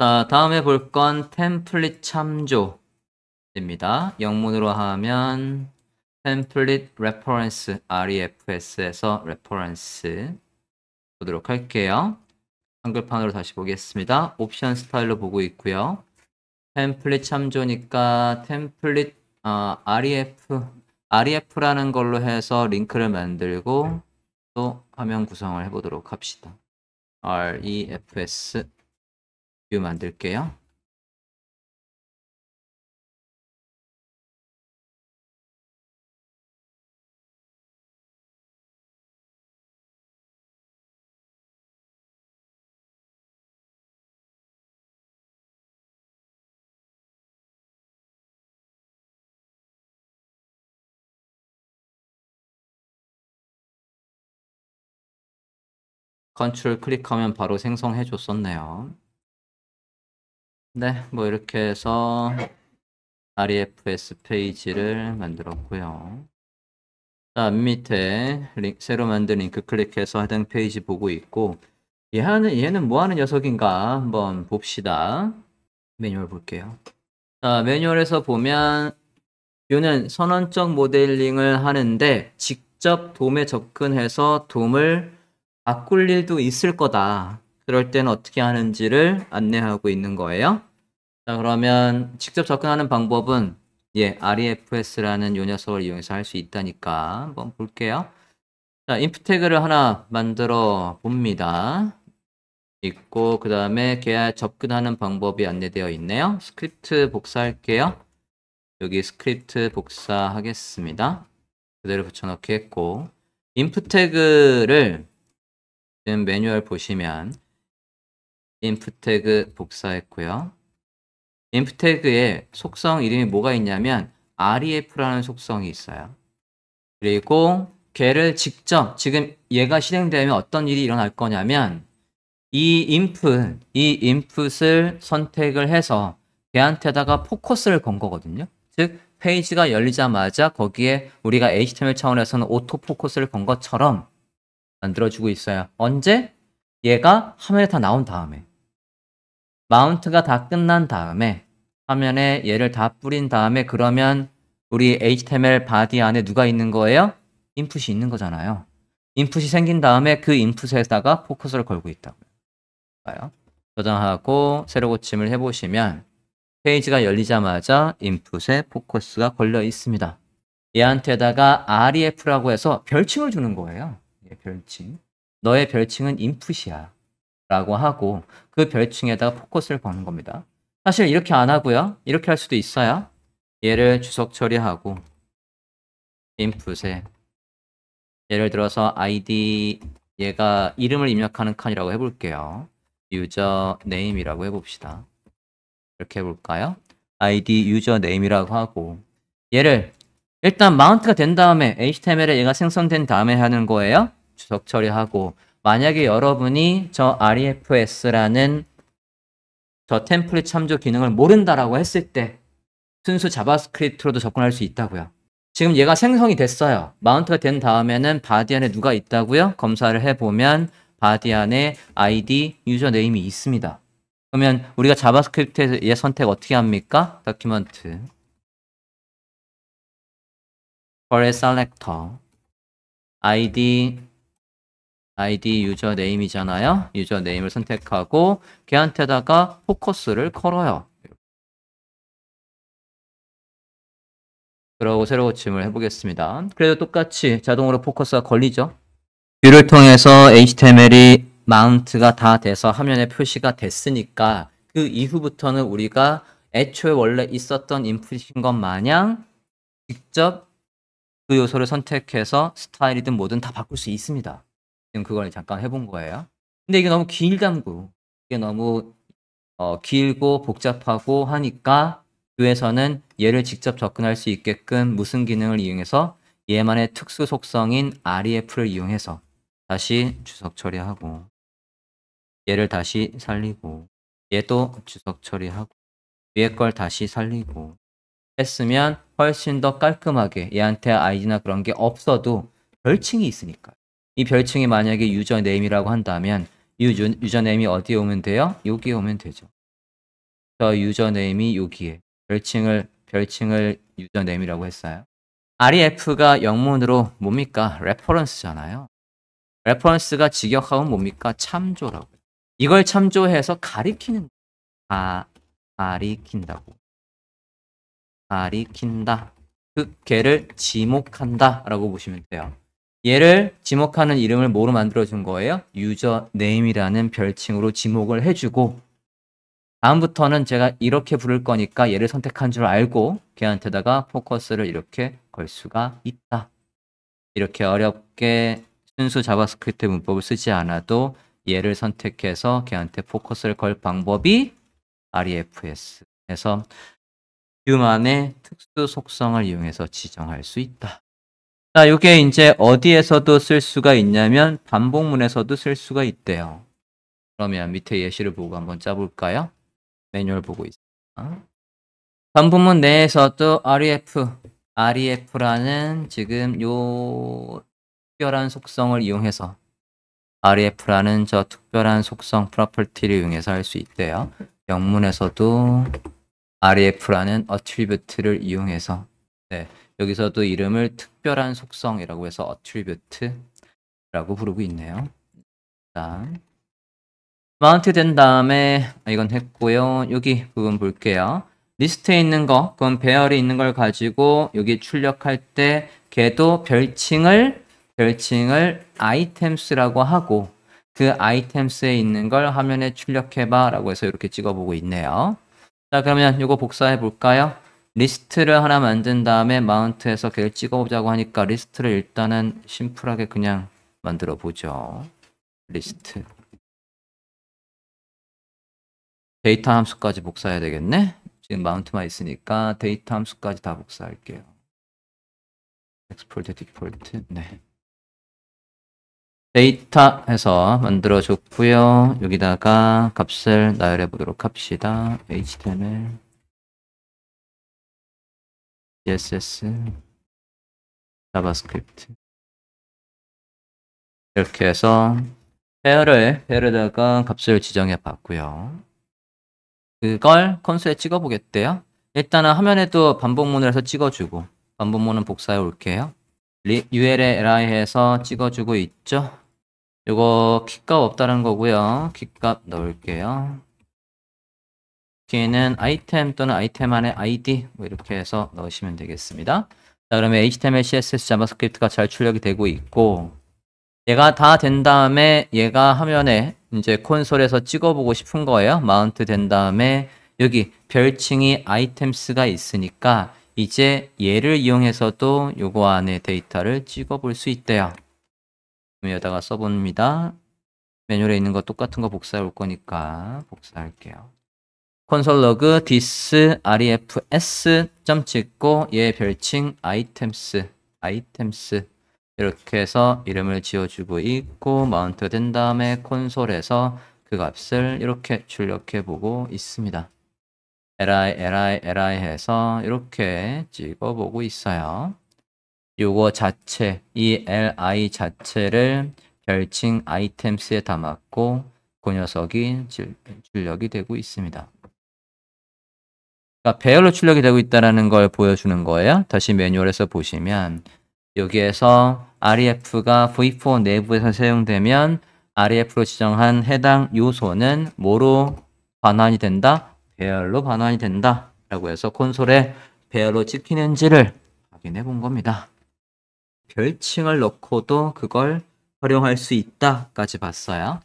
자, 다음에 볼 건 템플릿 참조입니다. 영문으로 하면 템플릿 레퍼런스, REFS에서 레퍼런스 보도록 할게요. 한글판으로 다시 보겠습니다. 옵션 스타일로 보고 있고요. 템플릿 참조니까 템플릿 REF라는 걸로 해서 링크를 만들고 또 화면 구성을 해보도록 합시다. REFS 뷰 만들게요. 컨트롤 클릭하면 바로 생성해 줬었네요. 네, 뭐 이렇게 해서 REFS 페이지를 만들었고요. 자, 밑에 새로 만든 링크 클릭해서 해당 페이지 보고 있고, 얘는 뭐 하는 녀석인가 한번 봅시다. 매뉴얼 볼게요. 자, 매뉴얼에서 보면 얘는 선언적 모델링을 하는데 직접 돔에 접근해서 돔을 바꿀 일도 있을 거다. 그럴 때는 어떻게 하는지를 안내하고 있는 거예요. 자, 그러면 직접 접근하는 방법은 REFS라는 요 녀석을 이용해서 할 수 있다니까 한번 볼게요. 자, inf 태그를 하나 만들어 봅니다. 있고 그 다음에 걔 접근하는 방법이 안내되어 있네요. 스크립트 복사할게요. 여기 스크립트 복사하겠습니다. 그대로 붙여넣기 했고 inf 태그를 지금 매뉴얼 보시면 inf 태그 복사했고요. inf 태그에 속성 이름이 뭐가 있냐면 REF라는 속성이 있어요. 그리고 걔를 직접 지금 얘가 실행되면 어떤 일이 일어날 거냐면 이 input을 선택을 해서 걔한테다가 포커스를 건 거거든요. 즉 페이지가 열리자마자 거기에 우리가 HTML 차원에서는 오토 포커스를 건 것처럼 만들어주고 있어요. 언제? 얘가 화면에 다 나온 다음에 마운트가 다 끝난 다음에 화면에 얘를 다 뿌린 다음에 그러면 우리 HTML 바디 안에 누가 있는 거예요? 인풋이 있는 거잖아요. 인풋이 생긴 다음에 그 인풋에다가 포커스를 걸고 있다고요. 저장하고 새로 고침을 해보시면 페이지가 열리자마자 인풋에 포커스가 걸려 있습니다. 얘한테다가 REF라고 해서 별칭을 주는 거예요. 별칭. 너의 별칭은 인풋이야. 라고 하고 그 별칭에다가 포커스를 거는 겁니다. 사실 이렇게 안 하고요. 이렇게 할 수도 있어요. 얘를 주석 처리하고 인풋에 예를 들어서 ID 얘가 이름을 입력하는 칸이라고 해볼게요. 유저 네임이라고 해봅시다. 이렇게 해볼까요? ID 유저 네임이라고 하고 얘를 일단 마운트가 된 다음에 HTML에 얘가 생성된 다음에 하는 거예요. 주석 처리하고 만약에 여러분이 저 REFS라는 저 템플릿 참조 기능을 모른다라고 했을 때 순수 자바스크립트로도 접근할 수 있다고요. 지금 얘가 생성이 됐어요. 마운트가 된 다음에는 바디 안에 누가 있다고요? 검사를 해보면 바디 안에 ID 유저 네임이 있습니다. 그러면 우리가 자바스크립트에서 얘 선택 어떻게 합니까? 다큐먼트 for selector ID 유저 네임이잖아요. 유저 네임을 선택하고 걔한테다가 포커스를 걸어요. 그러고 새로 고침을 해보겠습니다. 그래도 똑같이 자동으로 포커스가 걸리죠. 뷰를 통해서 HTML이 마운트가 다 돼서 화면에 표시가 됐으니까 그 이후부터는 우리가 애초에 원래 있었던 인풋인 것 마냥 직접 그 요소를 선택해서 스타일이든 뭐든 다 바꿀 수 있습니다. 지금 그걸 잠깐 해본 거예요. 근데 이게 너무 길다고. 이게 너무 길고 복잡하고 하니까 뷰에서는 얘를 직접 접근할 수 있게끔 무슨 기능을 이용해서 얘만의 특수 속성인 REF를 이용해서 다시 주석 처리하고 얘를 다시 살리고 얘도 주석 처리하고 위에 걸 다시 살리고 했으면 훨씬 더 깔끔하게 얘한테 아이디나 그런 게 없어도 별칭이 있으니까 이 별칭이 만약에 유저 네임이라고 한다면 이 유저 네임이 어디에 오면 돼요? 여기에 오면 되죠. 저 유저네임이 여기에 별칭을 유저네임이라고 했어요. REF가 영문으로 뭡니까? 레퍼런스잖아요. 레퍼런스가 직역하면 뭡니까? 참조라고. 이걸 참조해서 가리키는 가리킨다고. 가리킨다. 그 걔를 지목한다 라고 보시면 돼요. 얘를 지목하는 이름을 뭐로 만들어준 거예요? 유저네임이라는 별칭으로 지목을 해주고 다음부터는 제가 이렇게 부를 거니까 얘를 선택한 줄 알고 걔한테다가 포커스를 이렇게 걸 수가 있다. 이렇게 어렵게 순수 자바스크립트 문법을 쓰지 않아도 얘를 선택해서 걔한테 포커스를 걸 방법이 REFS에서 뷰만의 특수 속성을 이용해서 지정할 수 있다. 자, 이게 이제 어디에서도 쓸 수가 있냐면 반복문에서도 쓸 수가 있대요. 그러면 밑에 예시를 보고 한번 짜볼까요? 매뉴얼 보고 있습니다. 반복문 내에서도 REF라는 지금 요 특별한 속성을 이용해서 REF라는 저 특별한 속성 프로퍼티를 이용해서 할 수 있대요. 영문에서도 REF라는 attribute를 이용해서 여기서도 이름을 특별한 속성이라고 해서 attribute라고 부르고 있네요. 자, 마운트 된 다음에 이건 했고요. 여기 부분 볼게요. 리스트에 있는 거, 그건 배열에 있는 걸 가지고 여기 출력할 때 걔도 별칭을 items라고 하고 그 items에 있는 걸 화면에 출력해봐 라고 해서 이렇게 찍어보고 있네요. 자, 그러면 이거 복사해 볼까요? 리스트를 하나 만든 다음에 마운트에서 걔를 찍어보자고 하니까 리스트를 일단은 심플하게 그냥 만들어 보죠. 리스트. 데이터 함수까지 복사해야 되겠네? 지금 마운트만 있으니까 데이터 함수까지 다 복사할게요. export default. 네. 데이터 해서 만들어줬고요. 여기다가 값을 나열해 보도록 합시다. HTML, CSS, 자바스크립트. 이렇게 해서 배열에다가 값을 지정해 봤고요. 그걸 콘솔에 찍어 보겠대요. 일단은 화면에도 반복문을 해서 찍어주고 반복문은 복사해 올게요. ULLI 해서 찍어주고 있죠. 요거 키값 없다는 거고요. 키값 넣을게요. 키는 아이템 또는 아이템 안에 ID 뭐 이렇게 해서 넣으시면 되겠습니다. 자, 그러면 HTML, CSS, 자바스크립트가 잘 출력이 되고 있고 얘가 다 된 다음에 얘가 화면에 이제 콘솔에서 찍어보고 싶은 거예요. 마운트 된 다음에 여기 별칭이 아이템스가 있으니까 이제 얘를 이용해서도 요거 안에 데이터를 찍어볼 수 있대요. 그럼 여기다가 써봅니다. 매뉴얼에 있는 거 똑같은 거 복사해 올 거니까 복사할게요. 콘솔 로그 this refs 점 찍고 얘 별칭 items 이렇게 해서 이름을 지어주고 있고 마운트 된 다음에 콘솔에서 그 값을 이렇게 출력해 보고 있습니다. li 해서 이렇게 찍어 보고 있어요. 요거 자체, 이 li 자체를 별칭 items에 담았고 그 녀석이 출력이 되고 있습니다. 그러니까 배열로 출력이 되고 있다는 걸 보여주는 거예요. 다시 매뉴얼에서 보시면 여기에서 REF가 V4 내부에서 사용되면 REF로 지정한 해당 요소는 뭐로 반환이 된다? 배열로 반환이 된다 라고 해서 콘솔에 배열로 찍히는지를 확인해 본 겁니다. 별칭을 넣고도 그걸 활용할 수 있다까지 봤어요.